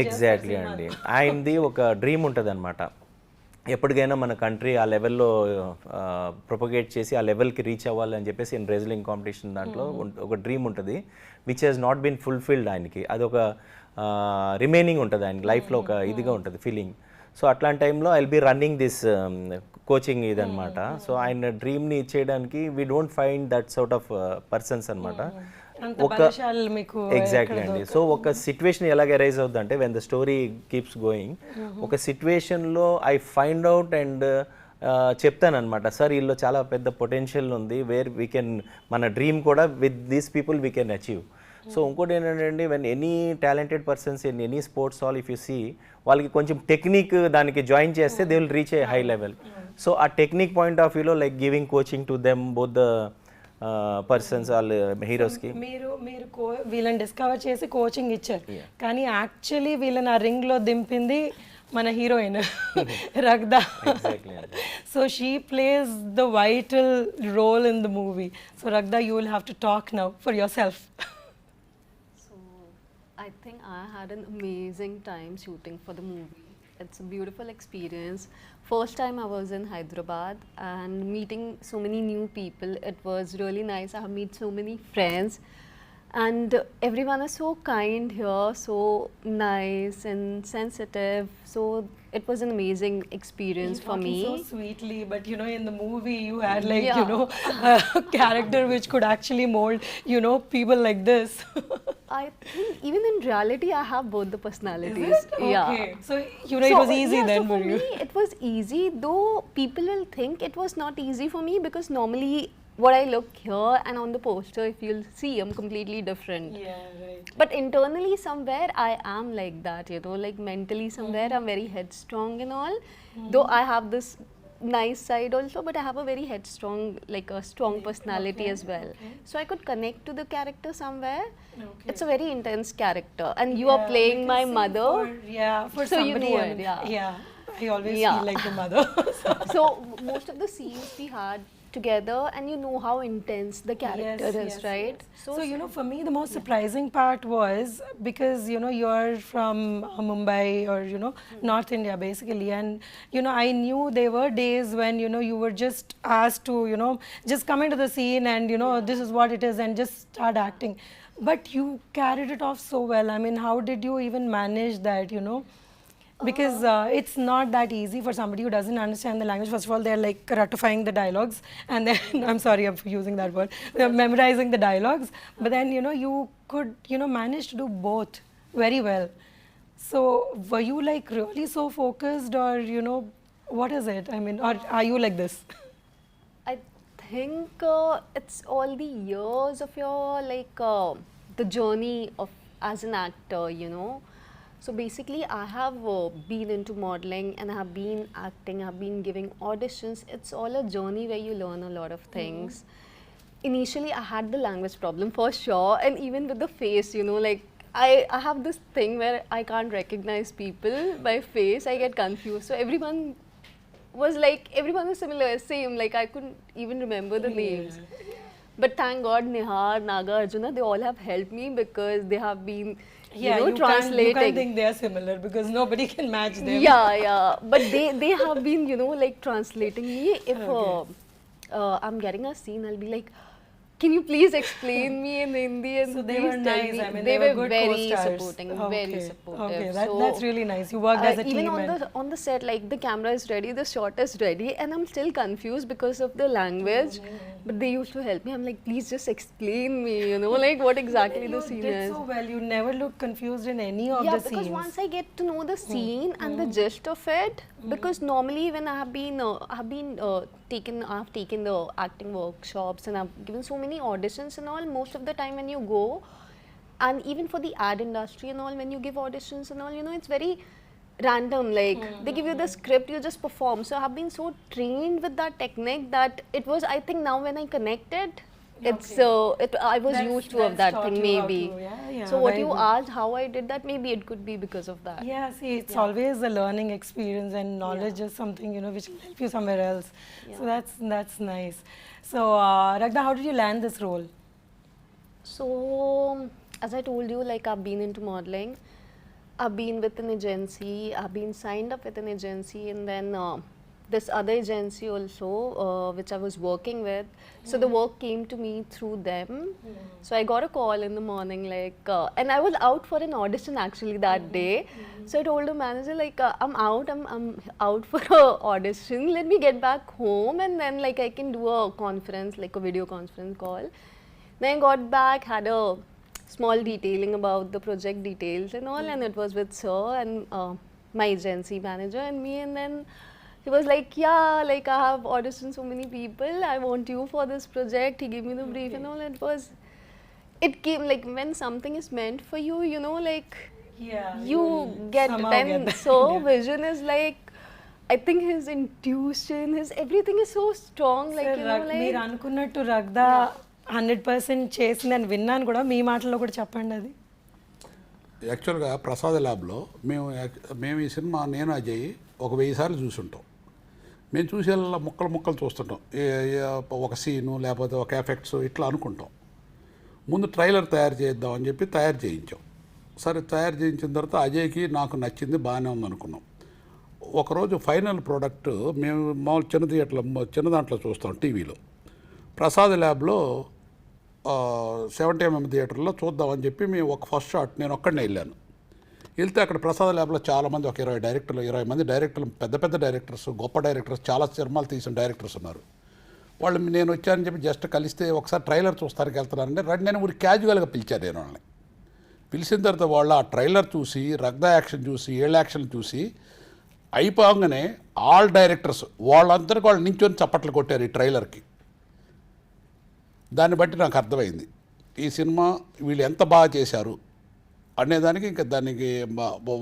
ఎగ్జాక్ట్లీ అండి. ఆయనది ఒక డ్రీమ్ ఉంటుంది అనమాట, ఎప్పటికైనా మన కంట్రీ ఆ లెవెల్లో ప్రొపగేట్ చేసి ఆ లెవెల్కి రీచ్ అవ్వాలి అని చెప్పేసి రెజ్లింగ్ కాంపిటీషన్ దాంట్లో ఒక డ్రీమ్ ఉంటుంది, which he's not been fulfilled ఆయనకి. అది ఒక రిమైనింగ్ ఉంటుంది ఆయన లైఫ్లో, ఒక ఇదిగా ఉంటుంది ఫీలింగ్. సో అట్లాంటి టైంలో I will be running this coaching ఇదనమాట. సో ఆయన డ్రీమ్ని ఇచ్చేయడానికి we don't find that sort of persons అనమాట. ఎగ్జాక్ట్లీ అండి. సో ఒక సిచ్యువేషన్ ఎలాగ అరైజ్ అవుతుంది అంటే when the story keeps going, ఒక సిచ్యువేషన్లో ఐ ఫైండ్ అవుట్ అండ్ చెప్తానమాట, సార్ వీళ్ళు చాలా పెద్ద పొటెన్షియల్ ఉంది, వేర్ వీ కెన్ మన డ్రీమ్ కూడా with these people we can achieve. So ఇంకోటి ఏంటంటే when any talented persons in any sports all if you see, వాళ్ళకి కొంచెం టెక్నిక్ దానికి జాయిన్ చేస్తే they will reach a high level. So ఆ టెక్నిక్ పాయింట్ ఆఫ్ వ్యూలో like giving coaching to them both the persons వాళ్ళ హీరోస్కి. మీరు వీళ్ళని డిస్కవర్ చేసి కోచింగ్ ఇచ్చారు, కానీ యాక్చువల్లీ వీళ్ళని ఆ రింగ్లో దింపింది మన heroine Ragda. So she plays the vital role in the movie. So Ragda, you will have to talk now for yourself. I think I had an amazing time shooting for the movie. It's a beautiful experience. First time I was in Hyderabad and meeting so many new people. It was really nice. I have met so many friends and everyone is so kind here, so nice and sensitive. So it was an amazing experience for me. So sweetly, but you know, in the movie you had like you know a character which could actually mold people like this. I think even in reality I have both the personalities. Is it? Yeah. Okay. So it was easy then so for you. me it was easy, though people will think it was not easy for me because normally what I look here and on the poster, if you'll see, I'm completely different. Yeah, right. But internally somewhere I am like that, like mentally somewhere I'm very headstrong and all. Though I have this nice side also, but I have a very headstrong, like a strong personality as well. So I could connect to the character somewhere. It's a very intense character and you are playing my mother. For so somebody you know it, yeah. I always feel like the mother. So most of the scenes we had together and you know how intense the character is, right? Yes. So for me the most surprising part was because you're from Mumbai or North India basically, and I knew there were days when you were just asked to just come into the scene and this is what it is and just start acting, but you carried it off so well. I mean, how did you even manage that? because it's not that easy for somebody who doesn't understand the language. First of all, they're like ratifying the dialogues, and then I'm sorry I'm using that word, they're memorizing the dialogues, but then you could manage to do both very well. So were you like really so focused, or what is it? I mean, or are you like this? I think it's all the years of your the journey of as an actor, So basically, I have been into modeling and I have been acting, I have been giving auditions. It's all a journey where you learn a lot of things. Initially, I had the language problem for sure, and even with the face, I have this thing where I can't recognize people by face. I get confused. So everyone was similar, same. Like I couldn't even remember the names. But thank God, Nihar, Naga, Arjuna, they all have helped me because they have been, translating. You can't think they are similar because nobody can match them. Yeah. But they have been, translating me. If I'm getting a scene, I'll be like, can you please explain me in Hindi? And So they were please tell nice. me. I mean, they were were good very co-stars. supporting, very supportive. Okay, So, that's really nice. You worked as a even team. on the set, like the camera is ready, the shot is ready, and I'm still confused because of the language. But they used to help me. I'm like, please just explain me, like what exactly the scene You did is. so well. You never look confused in any of Yeah, the because scenes. once I get to know the scene and the gist of it, because normally when I have taken the acting workshops and I've given so many auditions and all, most of the time when you go, and even for the ad industry and all, when you give auditions and all, it's very random. Like they give you the script, you just perform. So I have been so trained with that technique that it was, I think now when I connected, I was used to of that taught thing you how maybe. to, yeah, So what very you good. asked, how I did that, maybe it could be because of that. Yeah, see, it's always a learning experience, and knowledge is something which will help you somewhere else. So that's nice. So Ragda, how did you land this role? So, as I told you, like I've been into modeling, I've been with an agency, I've been signed up with an agency, and then this other agency also, which I was working with. So the work came to me through them. So I got a call in the morning, and I was out for an audition actually that day. So I told the manager, I'm out for an audition. Let me get back home, and then I can do a conference, like a video conference call. Then I got back, had a small detailing about the project details and all, and it was with Sir and my agency manager and me, and then he was like, I have auditioned so many people, I want you for this project. He gave me the brief and all. It came like when something is meant for you, you get it. somehow And get that, so vision is I think his intuition, his everything is so strong. మీరు అనుకున్నట్టు రగ్దా 100% చేసిందని విన్నాను కూడా. మీ మాటల్లో కూడా చెప్పండి అది. యాక్చువల్గా ప్రసాద్ ల్యాబ్లో మేము ఈ సినిమా నేను అజయ్ ఒక 1000 సార్లు చూసుంటాం. మేము చూసేలా ముక్కలు చూస్తుంటాం. ఒక సీను లేకపోతే ఒక ఎఫెక్ట్స్ ఇట్లా అనుకుంటాం. ముందు ట్రైలర్ తయారు చేద్దాం అని చెప్పి తయారు చేయించాం. సరే తయారు చేయించిన తర్వాత అజయ్కి నాకు నచ్చింది, బాగానే ఉంది అనుకున్నాం. ఒకరోజు ఫైనల్ ప్రోడక్ట్ మేము మామూలు చిన్న దాంట్లో చూస్తాం టీవీలో. ప్రసాద్ ల్యాబ్లో 70mm థియేటర్లో చూద్దామని చెప్పి మేము ఒక ఫస్ట్ షాట్ నేను ఒక్కడనే వెళ్ళాను. వెళ్తే అక్కడ ప్రసాద్ ల్యాబ్లో చాలామంది, ఒక 20 మంది డైరెక్టర్లు, పెద్ద డైరెక్టర్స్, గొప్ప డైరెక్టర్స్, చాలా సినిమాలు తీసిన డైరెక్టర్స్ ఉన్నారు. వాళ్ళు నేను వచ్చానని చెప్పి జస్ట్ కలిస్తే ఒకసారి ట్రైలర్ చూస్తానికి వెళ్తున్నానంటే రండి నేను ఊరికి క్యాజువల్గా పిలిచాను. నేను వాళ్ళని పిలిచిన తర్వాత వాళ్ళు ఆ ట్రైలర్ చూసి, రగ్దా యాక్షన్ చూసి, ఏళ్ళ యాక్షన్ చూసి అయిపోగానే ఆల్ డైరెక్టర్స్ వాళ్ళందరికీ వాళ్ళు నించొని చప్పట్లు కొట్టారు ఈ ట్రైలర్కి. దాన్ని బట్టి నాకు అర్థమైంది ఈ సినిమా వీళ్ళు ఎంత బాగా చేశారు అనేదానికి. ఇంకా దానికి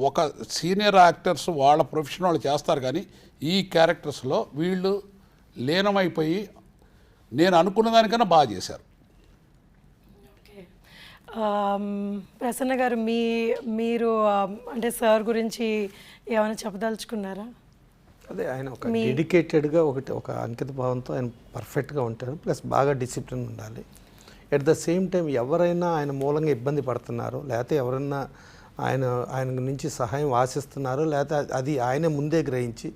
ఒక సీనియర్ యాక్టర్స్ వాళ్ళ ప్రొఫెషన్ వాళ్ళు చేస్తారు, కానీ ఈ క్యారెక్టర్స్లో వీళ్ళు లీనమైపోయి నేను అనుకున్న దానికన్నా బాగా చేశారు. ప్రసన్న గారు, మీరు అంటే సార్ గురించి ఏమైనా చెప్పదలుచుకున్నారా? అదే ఆయన ఒక డెడికేటెడ్గా ఒక అంకిత భావంతో ఆయన పర్ఫెక్ట్గా ఉంటారు. ప్లస్ బాగా డిసిప్లిన్ ఉండాలి. ఎట్ ద సేమ్ టైం ఎవరైనా ఆయన మూలంగా ఇబ్బంది పడుతున్నారో, లేకపోతే ఎవరైనా ఆయన నుంచి సహాయం ఆశిస్తున్నారో, లేకపోతే అది ఆయనే ముందే గ్రహించి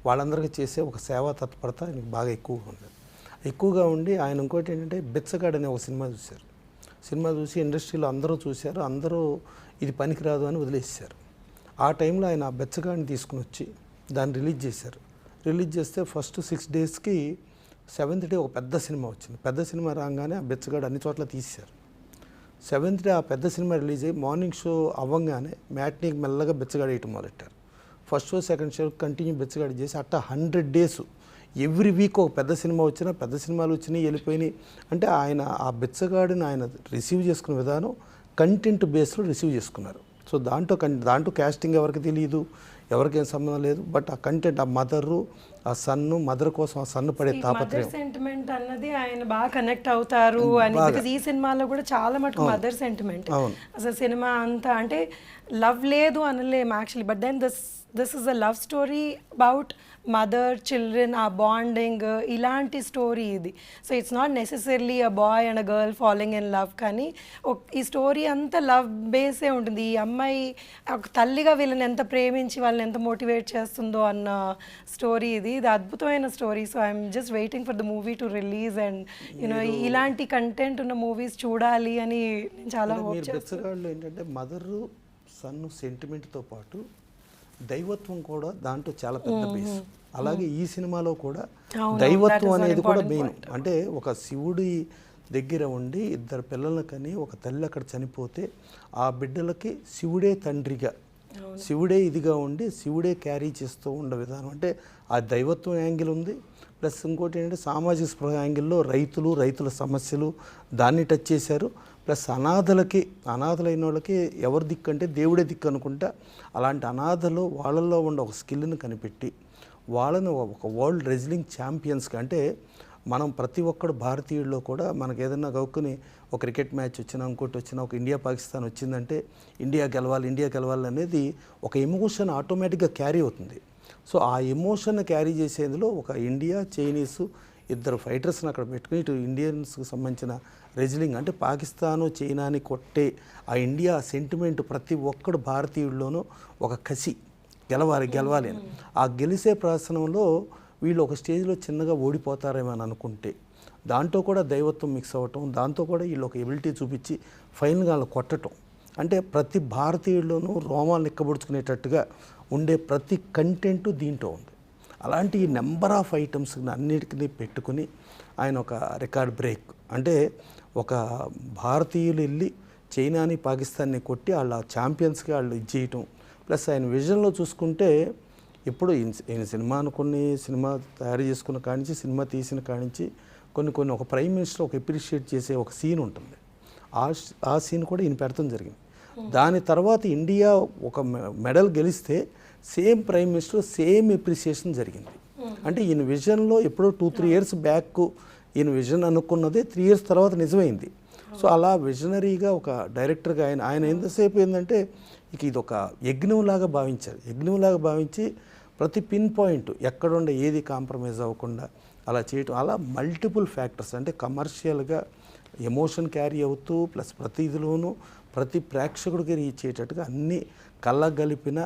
వాళ్ళందరికీ చేసే ఒక సేవా తత్పరత ఆయనకు బాగా ఎక్కువగా ఉండి ఆయన ఇంకోటి ఏంటంటే బిచ్చగాడు అనే ఒక సినిమా చూశారు. సినిమా చూసి ఇండస్ట్రీలో అందరూ చూశారు, అందరూ ఇది పనికిరాదు అని వదిలేసారు. ఆ టైంలో ఆయన ఆ బెచ్చగాడిని తీసుకుని వచ్చి దాన్ని రిలీజ్ చేశారు. రిలీజ్ చేస్తే ఫస్ట్ 6 డేస్కి 7th డే ఒక పెద్ద సినిమా వచ్చింది. పెద్ద సినిమా రాగానే ఆ బెచ్చగాడు అన్ని చోట్ల తీశారు. 7th డే ఆ పెద్ద సినిమా రిలీజ్ అయ్యి మార్నింగ్ షో అవ్వగానే మ్యాట్నీకి మెల్లగా బెచ్చగాడు వేయటం మొదలెట్టారు. First show second show continue బెచ్చగాడు చేసి అట్టా 100 డేస్ ఎవ్రీ వీక్ ఒక పెద్ద సినిమా వచ్చినా, పెద్ద సినిమాలు వచ్చినాయి వెళ్ళిపోయినాయి. అంటే ఆయన ఆ బెచ్చగాడిని ఆయన రిసీవ్ చేసుకునే విధానం కంటెంట్ బేస్లో రిసీవ్ చేసుకున్నారు. సో దాంట్లో క్యాస్టింగ్ ఎవరికి తెలియదు, ఎవరికేం సంబంధం లేదు. బట్ ఆ కంటెంట్, ఆ మదరు, ఆ సన్ను, మదర్ కోసం ఆ సన్ను పడే తాపత్రయం, సెంటిమెంట్ అన్నది ఆయన బాగా కనెక్ట్ అవుతారు అని. బికాజ్ ఈ సినిమాలో కూడా చాలా మటుకు మదర్ సెంటిమెంట్. అసలు సినిమా అంతా అంటే లవ్ లేదు అనలేము actually, but then this is a love story about mother children, ఆ బాండింగ్, ఇలాంటి స్టోరీ ఇది. So it's not necessarily a boy and a girl following in love, కానీ ఈ స్టోరీ అంతా లవ్ బేసే ఉంటుంది. ఈ అమ్మాయి ఒక తల్లిగా వీళ్ళని ఎంత ప్రేమించి వాళ్ళని ఎంత మోటివేట్ చేస్తుందో అన్న స్టోరీ ఇది. ఇది అద్భుతమైన story. So I'm just waiting for the movie to release and you know ఇలాంటి కంటెంట్ ఉన్న మూవీస్ చూడాలి అని నేను చాలా హోప్ చేస్తాను. ఏంటంటే మదరు సన్ను సెంటిమెంట్తో పాటు దైవత్వం కూడా దాంట్లో చాలా పెద్ద బేస్. అలాగే ఈ సినిమాలో కూడా దైవత్వం అనేది కూడా మెయిన్. అంటే ఒక శివుడి దగ్గర ఉండి 2 పిల్లలను కని ఒక తల్లి అక్కడ చనిపోతే ఆ బిడ్డలకి శివుడే తండ్రిగా, శివుడే ఇదిగా ఉండి శివుడే క్యారీ చేస్తూ ఉండే విధానం. అంటే ఆ దైవత్వం యాంగిల్ ఉంది. ప్లస్ ఇంకోటి ఏంటంటే సామాజిక స్పృహ యాంగిల్లో రైతుల సమస్యలు దాన్ని టచ్ చేశారు. ప్లస్ అనాథలైన వాళ్ళకి ఎవరు దిక్కు అంటే దేవుడే దిక్కు అనుకుంటా. అలాంటి అనాథలు వాళ్ళల్లో ఉన్న ఒక స్కిల్ని కనిపెట్టి వాళ్ళని ఒక వరల్డ్ రెజ్లింగ్ ఛాంపియన్స్గా, అంటే మనం ప్రతి ఒక్కడు భారతీయుల్లో కూడా మనకు ఏదైనా గౌక్కుని ఒక క్రికెట్ మ్యాచ్ వచ్చినా, ఇంకోటి వచ్చినా, ఒక ఇండియా పాకిస్తాన్ వచ్చిందంటే ఇండియా గెలవాలి అనేది ఒక ఎమోషన్ ఆటోమేటిక్గా క్యారీ అవుతుంది. సో ఆ ఎమోషన్ క్యారీ చేసేందులో ఒక ఇండియా, చైనీసు 2 ఫైటర్స్ని అక్కడ పెట్టుకుని ఇటు ఇండియన్స్కి సంబంధించిన రెజ్లింగ్, అంటే పాకిస్తాను చైనాని కొట్టే ఆ ఇండియా సెంటిమెంట్ ప్రతి ఒక్కడు భారతీయుల్లోనూ ఒక కసి, గెలవాలి అని. ఆ గెలిసే ప్రదర్శనంలో వీళ్ళు ఒక స్టేజ్లో చిన్నగా ఓడిపోతారేమో అని అనుకుంటే దాంట్లో కూడా దైవత్వం మిక్స్ అవ్వటం, దాంతో కూడా వీళ్ళు ఒక ఎబిలిటీ చూపించి ఫైనల్గా వాళ్ళు కొట్టడం. అంటే ప్రతి భారతీయుల్లోనూ రోమాలు ఎక్కబడుచుకునేటట్టుగా ఉండే ప్రతి కంటెంట్ దీంట్లో ఉంది. అలాంటి నెంబర్ ఆఫ్ ఐటమ్స్ అన్నిటికీ పెట్టుకుని ఆయన ఒక రికార్డ్ బ్రేక్, అంటే ఒక భారతీయులు వెళ్ళి చైనాని పాకిస్తాన్ని కొట్టి వాళ్ళ ఛాంపియన్స్గా వాళ్ళు ఇది చేయటం. ప్లస్ ఆయన విజన్లో చూసుకుంటే ఇప్పుడు ఈయన సినిమా తయారు చేసుకున్న కానించి, సినిమా తీసిన కానించి కొన్ని ఒక ప్రైమ్ మినిస్టర్ ఒక అప్రిషియేట్ చేసే ఒక సీన్ ఉంటుంది. ఆ సీన్ కూడా ఈయన పెడతాం జరిగింది. దాని తర్వాత ఇండియా ఒక మెడల్ గెలిస్తే same prime minister same appreciation జరిగింది. అంటే ఈయన విజన్లో ఎప్పుడో 2-3 years బ్యాక్ ఈయన విజన్ అనుకున్నదే 3 years తర్వాత నిజమైంది. సో అలా విజనరీగా ఒక డైరెక్టర్గా ఆయన ఎంతసేపు ఏంటంటే ఇది ఒక యజ్ఞంలాగా భావించి ప్రతి పిన్ పాయింట్ ఎక్కడుండే ఏది కాంప్రమైజ్ అవ్వకుండా అలా చేయటం. అలా మల్టిపుల్ ఫ్యాక్టర్స్, అంటే కమర్షియల్గా ఎమోషన్ క్యారీ అవుతూ ప్లస్ ప్రతి ఇదిలోనూ ప్రతి ప్రేక్షకుడికి రీచ్ అయ్యేటట్టుగా అన్నీ కళ్ళగలిపిన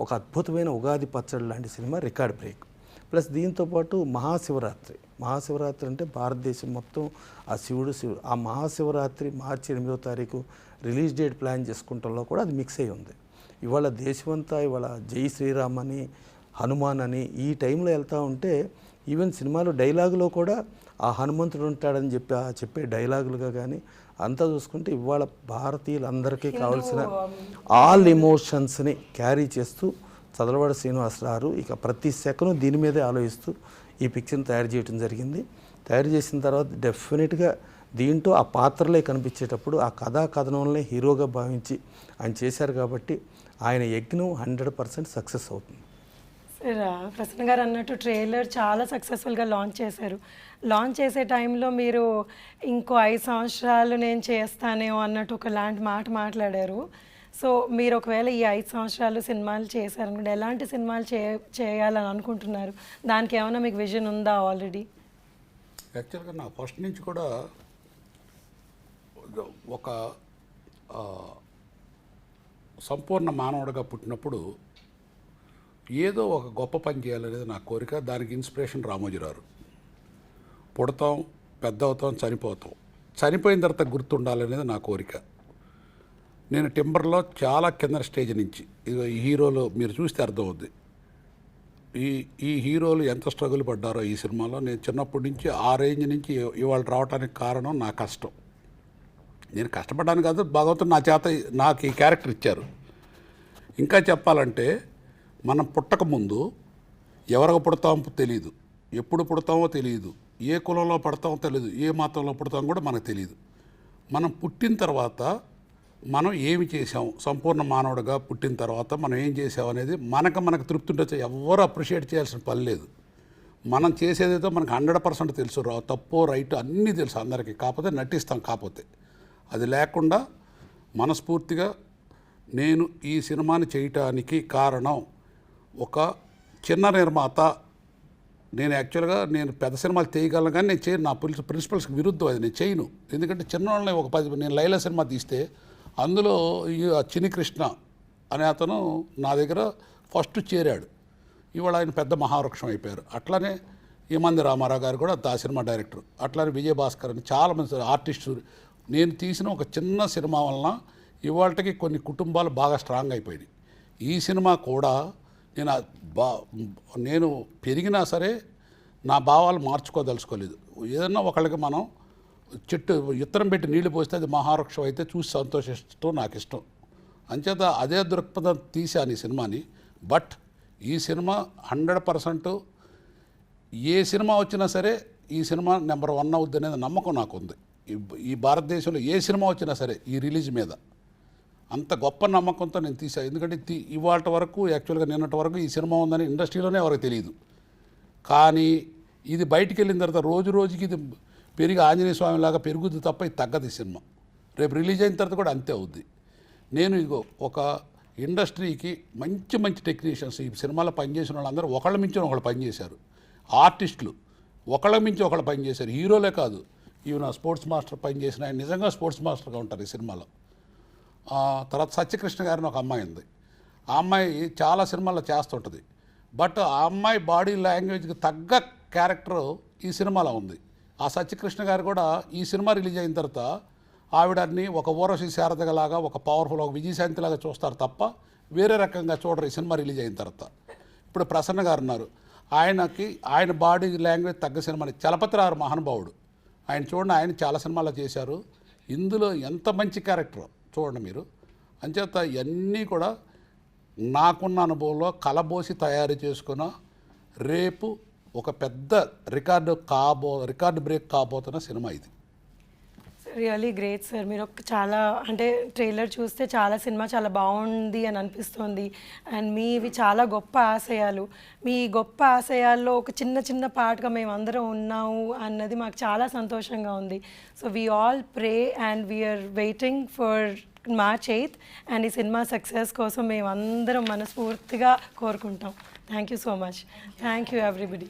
ఒక అద్భుతమైన ఉగాది పచ్చడి లాంటి సినిమా రికార్డ్ బ్రేక్. ప్లస్ దీంతోపాటు మహాశివరాత్రి అంటే భారతదేశం మొత్తం ఆ శివుడు ఆ మహాశివరాత్రి మార్చి 8వ తారీఖు రిలీజ్ డేట్ ప్లాన్ చేసుకుంటంలో కూడా అది మిక్స్ అయి ఉంది. ఇవాళ దేశమంతా ఇవాళ జై శ్రీరామ్ అని, హనుమాన్ అని ఈ టైంలో వెళ్తూ ఉంటే ఈవెన్ సినిమాలో డైలాగులో కూడా ఆ హనుమంతుడు ఉంటాడని చెప్పే డైలాగులుగా కానీ అంతా చూసుకుంటే ఇవాళ భారతీయులందరికీ కావాల్సిన ఆల్ ఎమోషన్స్ని క్యారీ చేస్తూ చదలవాడ శ్రీనివాసరావు ఇక ప్రతి సెకండ్ దీని మీదే ఆలోచిస్తూ ఈ పిక్చర్ని తయారు చేయడం జరిగింది. తయారు చేసిన తర్వాత డెఫినెట్గా దీంట్లో ఆ పాత్రలే కనిపించేటప్పుడు ఆ కథనంలో హీరోగా భావించి ఆయన చేశారు కాబట్టి ఆయన యజ్ఞం 100% సక్సెస్ అవుతుంది. సార్ ప్రసన్న గారు అన్నట్టు ట్రైలర్ చాలా సక్సెస్ఫుల్గా లాంచ్ చేశారు. లాంచ్ చేసే టైంలో మీరు ఇంకో 5 సంవత్సరాలు నేను చేస్తానేమో అన్నట్టు ఒకలాంటి మాట మాట్లాడారు. సో మీరు ఒకవేళ ఈ 5 సంవత్సరాలు సినిమాలు చేశారనుకుంటే ఎలాంటి సినిమాలు చేయాలని అనుకుంటున్నారు? దానికి ఏమైనా మీకు విజన్ ఉందా ఆల్రెడీ? యాక్చువల్గా నా ఫస్ట్ నుంచి కూడా ఒక సంపూర్ణ మానవుడిగా పుట్టినప్పుడు ఏదో ఒక గొప్ప పని చేయాలనేది నా కోరిక. దానికి ఇన్స్పిరేషన్ రామోజీరావు. పుడతాం, పెద్ద అవుతాం, చనిపోతాం, చనిపోయిన తర్వాత గుర్తుండాలనేది నా కోరిక. నేను టింబర్లో చాలా కింద స్టేజ్ నుంచి ఇదిగో ఈ హీరోలు మీరు చూస్తే అర్థమవుద్ది. ఈ హీరోలు ఎంత స్ట్రగుల్ పడ్డారో ఈ సినిమాలో. నేను చిన్నప్పటి నుంచి ఆ రేంజ్ నుంచి ఇవాళ రావడానికి కారణం నా కష్టం. నేను కష్టపడ్డాను కాదు, భగవంతుడు నా చేత నాకు ఈ క్యారెక్టర్ ఇచ్చారు. ఇంకా చెప్పాలంటే మనం పుట్టక ముందు ఎవరికి పుడతామో తెలియదు, ఎప్పుడు పుడతామో తెలియదు, ఏ కులంలో పడతామో తెలియదు, ఏ మతంలో పుడతామో కూడా మనకు తెలియదు. మనం పుట్టిన తర్వాత మనం ఏమి చేసాం, సంపూర్ణ మానవుడిగా పుట్టిన తర్వాత మనం ఏం చేసాం అనేది మనకు తృప్తి ఉండొచ్చు. ఎవరు అప్రిషియేట్ చేయాల్సిన పని లేదు. మనం చేసేదేదో మనకు 100% తెలుసు, తప్పో రైట్ అన్నీ తెలుసు అందరికీ. కాకపోతే నటిస్తాం. కాకపోతే అది లేకుండా మనస్ఫూర్తిగా నేను ఈ సినిమాని చేయటానికి కారణం ఒక చిన్న నిర్మాత. నేను యాక్చువల్గా నేను పెద్ద సినిమాలు చేయగలను కానీ నేను చేయను. నా ప్రిన్సిపల్స్కి విరుద్ధం అది, నేను చేయను. ఎందుకంటే చిన్న వాళ్ళని ఒక 10 నేను లైలా సినిమా తీస్తే అందులో ఈ చిన్ని కృష్ణ అనే అతను నా దగ్గర ఫస్ట్ చేరాడు. ఇవాళ ఆయన పెద్ద మహావృక్షం అయిపోయారు. అట్లానే ఈమంది రామారావు గారు కూడా ఆ సినిమా డైరెక్టర్. అట్లానే విజయభాస్కర్ అని చాలామంది ఆర్టిస్టు. నేను తీసిన ఒక చిన్న సినిమా వలన ఇవాళకి కొన్ని కుటుంబాలు బాగా స్ట్రాంగ్ అయిపోయినాయి. ఈ సినిమా కూడా నేను పెరిగినా సరే నా భావాలు మార్చుకోదలుచుకోలేదు. ఏదన్నా ఒకళ్ళకి మనం చెట్టు విత్తనం పెట్టి నీళ్లు పోస్తే అది మహావృక్షం అయితే చూసి సంతోషిస్తూ నాకు ఇష్టం. అంచేత అదే దృక్పథం తీశాను ఈ సినిమాని. బట్ ఈ సినిమా 100% ఏ సినిమా వచ్చినా సరే ఈ సినిమా నెంబర్ 1 అవుద్ది అనేది నమ్మకం నాకు ఉంది. ఈ భారతదేశంలో ఏ సినిమా వచ్చినా సరే ఈ రిలీజ్ మీద అంత గొప్ప నమ్మకంతో నేను తీసాను. ఎందుకంటే ఇవాళ వరకు యాక్చువల్గా నిన్నటి వరకు ఈ సినిమా ఉందని ఇండస్ట్రీలోనే ఎవరికి తెలియదు. కానీ ఇది బయటికి వెళ్ళిన తర్వాత రోజు రోజుకి ఇది పెరిగి ఆంజనేయ స్వామిలాగా పెరుగుద్ది తప్ప ఇది తగ్గదు. ఈ సినిమా రేపు రిలీజ్ అయిన తర్వాత కూడా అంతే అవుద్ది. నేను ఇదిగో ఒక ఇండస్ట్రీకి మంచి టెక్నీషియన్స్ ఈ సినిమాలో పనిచేసిన వాళ్ళందరూ ఒకళ్ళ మించి ఒకళ్ళు పనిచేశారు. ఆర్టిస్టులు ఒకళ్ళ మించి ఒకళ్ళు పనిచేశారు. హీరోలే కాదు, ఈవెన్ స్పోర్ట్స్ మాస్టర్ పనిచేసిన ఆయన నిజంగా స్పోర్ట్స్ మాస్టర్గా ఉంటారు ఈ సినిమాలో. తర్వాత సత్యకృష్ణ గారిని ఒక అమ్మాయి ఉంది. ఆ అమ్మాయి చాలా సినిమాల్లో చేస్తుంటుంది. బట్ ఆ అమ్మాయి బాడీ లాంగ్వేజ్కి తగ్గ క్యారెక్టర్ ఈ సినిమాలో ఉంది. ఆ సత్యకృష్ణ గారు కూడా ఈ సినిమా రిలీజ్ అయిన తర్వాత ఆవిడని ఒక ఊరసి శారదలాగా, ఒక పవర్ఫుల్, ఒక విజయశాంతిలాగా చూస్తారు తప్ప వేరే రకంగా చూడరు ఈ సినిమా రిలీజ్ అయిన తర్వాత. ఇప్పుడు ప్రసన్న గారు ఉన్నారు, ఆయన బాడీ లాంగ్వేజ్ తగ్గ సినిమాని చలపతిరావు మహానుభావుడు. ఆయన చూడండి, ఆయన చాలా సినిమాల్లో చేశారు. ఇందులో ఎంత మంచి క్యారెక్టర్ చూడండి మీరు. అంచేత ఇవన్నీ కూడా నాకున్న అనుభవంలో కలబోసి తయారు చేసుకున్న రేపు ఒక పెద్ద రికార్డు బ్రేక్ కాబోతున్న సినిమా ఇది. Really great sir. మీరు చాలా అంటే ట్రైలర్ చూస్తే సినిమా చాలా బాగుంది అని అనిపిస్తుంది. అండ్ మీవి చాలా గొప్ప ఆశయాలు. మీ గొప్ప ఆశయాల్లో ఒక చిన్న పార్ట్గా మేమందరం ఉన్నాము అన్నది మాకు చాలా సంతోషంగా ఉంది. So we all pray and we are waiting for March 8th and ఈ సినిమా సక్సెస్ కోసం మేమందరం మనస్ఫూర్తిగా కోరుకుంటాం. Thank you so much. Thank you everybody.